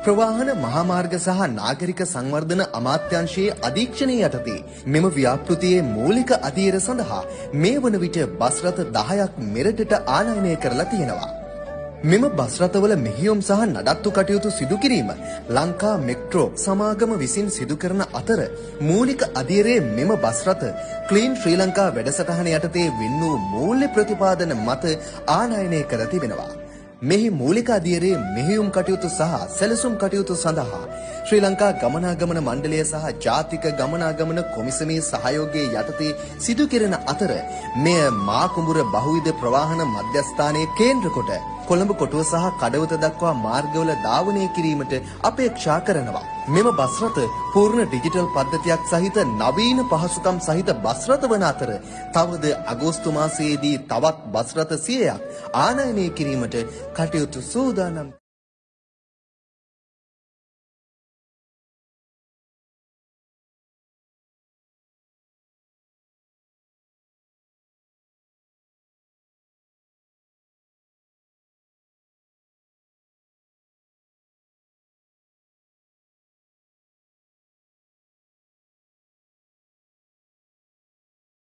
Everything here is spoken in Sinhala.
ප්‍රවාහන මහාමාර්ග සහ නාගරික සංවර්ධන අමාත්‍යාංශයේ අධීක්ෂණය යටතේ මෙම ව්‍යාපෘතියේ මූලික අධීර සඳහා මේ වන විට බස් රථ 10ක් මෙරටට ආනයනය කරලා තියෙනවා. මෙම බස් රථවල මෙහෙයුම් සහ නඩත්තු කටයුතු සිදු කිරීම ලංකා මෙට්‍රෝ සමාගම විසින් සිදු කරන අතර මූලික අධීරයේ මෙම බස් රථ ක්ලීන් ශ්‍රී ලංකා වැඩසටහන යටතේ වෙන් වූ මූල්‍ය ප්‍රතිපාදන මත ආනයනය කර තිබෙනවා. මෙහි මූලික අධීරයේ මෙහෙයුම් කටයුතු සහ සැලසුම් කටයුතු සඳහා ශ්‍රී ලංකා ගමනාගමන මණ්ඩලය සහ ජාතික ගමනාගමන කොමිසමේ සහයෝගයේ යටතේ සිදු කෙරෙන අතර මෙය මාකුඹුර බහුවිධ ප්‍රවාහන මධ්‍යස්ථානයේ කේන්ද්‍ර කොට කොළඹ කොටුව සහ කඩවත දක්වා මාර්ගවල ධාවනය කිරීමට අපේක්ෂා කරනවා. මෙම බස් රථ පූර්ණ ඩිජිටල් පද්ධතියක් සහිත නවීන පහසුකම් සහිත බස් රථ වන අතර තවද අගෝස්තු මාසයේදී තවත් බස් රථ 100ක් ආනයනය කිරීමට කටයුතු සූදානම්